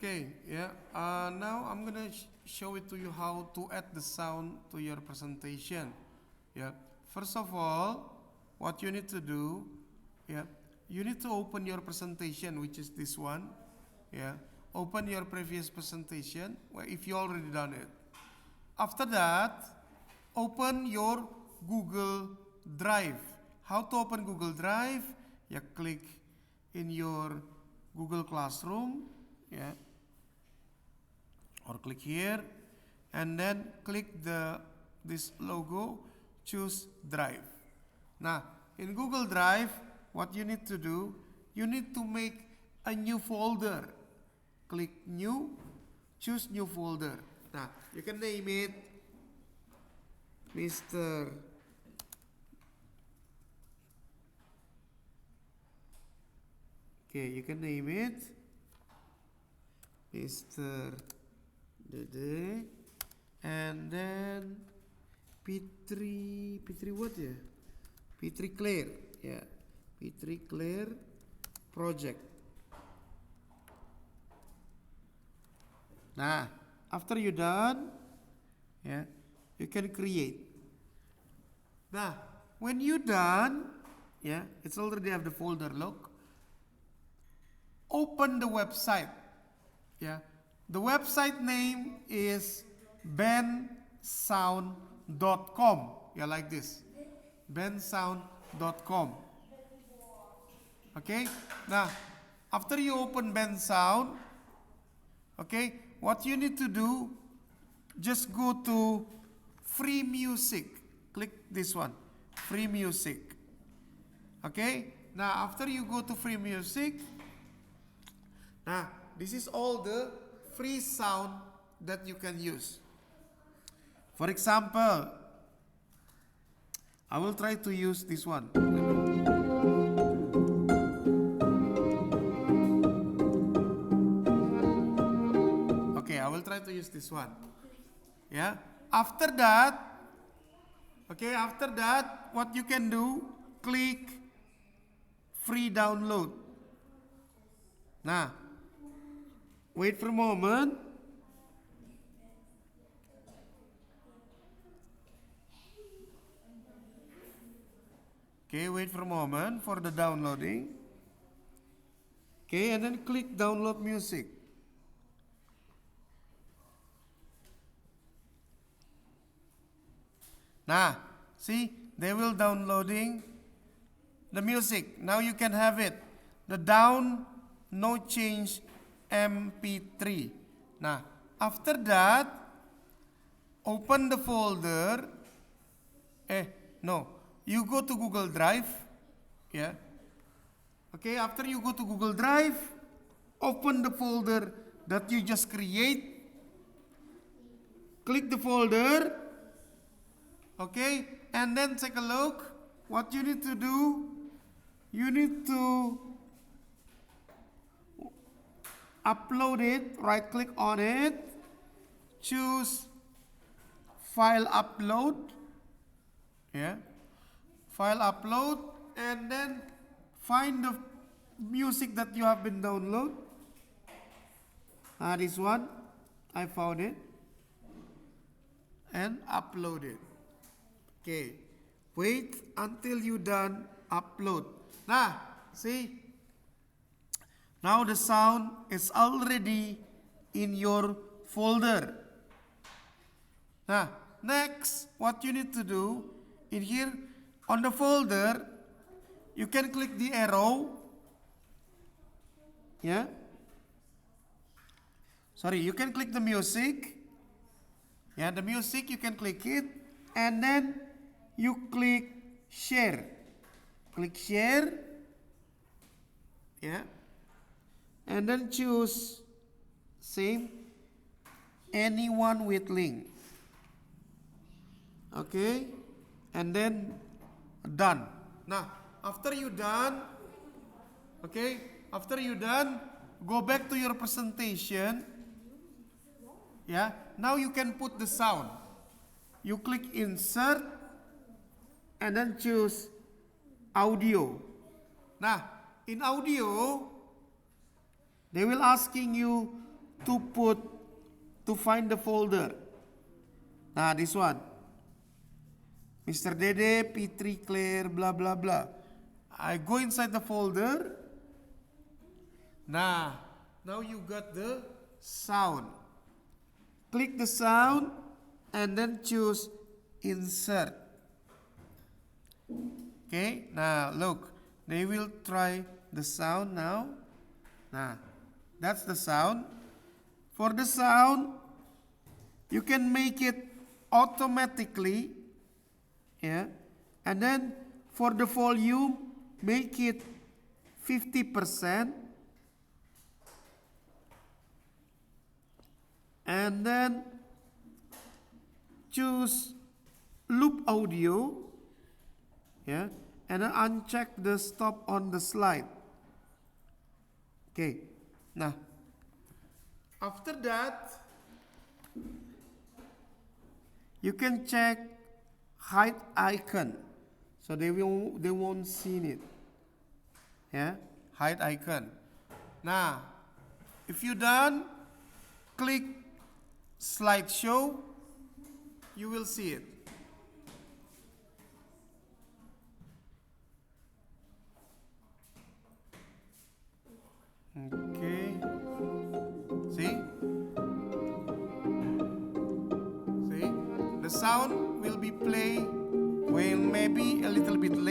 Okay, yeah. Now I'm gonna show it to you how to add the sound to your presentation. Yeah. First of all, what you need to do, yeah, you need to open your presentation, which is this one. Yeah. Open your previous presentation, well, if you already done it. After that, open your Google Drive. How to open Google Drive? You click in your Google Classroom, yeah, or click here, and then click this logo, choose Drive. Now, in Google Drive, what you need to do, you need to make a new folder. Click New, choose New Folder. Now, you can name it Mr. Okay, you can name it Mr. Dede, and then P3 what ya? P3 Clear, yeah, P3 Clear project. Nah, after you done, yeah, you can create. Nah, when you done, yeah, it's already have the folder. Look, open the website. Yeah, the website name is bensound.com. Yeah, like this, bensound.com. Okay, now after you open bensound, okay, what you need to do, just go to free music. Click this one, free music. Okay, now after you go to free music, now this is all the free sound that you can use. For example, I will try to use this one. Okay, I will try to use this one. Yeah. After that, okay, after that, what you can do, click free download. Now, wait for a moment. Okay, wait for a moment for the downloading. Okay, and then click download music. Nah, see, they will downloading the music. Now you can have it. The down, no change MP3. Now, after that, open the folder. No, you go to Google Drive. Yeah. Okay, after you go to Google Drive, open the folder that you just create. Click the folder. Okay, and then take a look. What you need to do, you need to upload it, right click on it, choose file upload, yeah, file upload, and then find the music that you have been download. This one, I found it, and upload it. Okay, wait until you done upload. Now, see, now the sound is already in your folder. Now, next, what you need to do, in here, on the folder, you can click the arrow. Yeah. Sorry, you can click the music. Yeah, the music, you can click it. And then you click share. Click share. Yeah. And then choose same, anyone with link. Okay. And then done. Now, after you done, okay, after you done, go back to your presentation. Yeah. Now you can put the sound. You click insert and then choose audio. Now, in audio, they will asking you to find the folder. Nah, this one. Mr. Dede, P3 Claire, blah blah blah. I go inside the folder. Now you got the sound. Click the sound and then choose insert. Okay, now look, they will try the sound now. Nah, that's the sound. For the sound, you can make it automatically, yeah, and then for the volume, make it 50%, and then choose loop audio, yeah, and then uncheck the stop on the slide. Okay, now after that you can check hide icon, so they won't see it. Yeah, hide icon. Now, if you done, click slideshow, you will see it. Okay. See? See? The sound will be played, well, maybe a little bit late.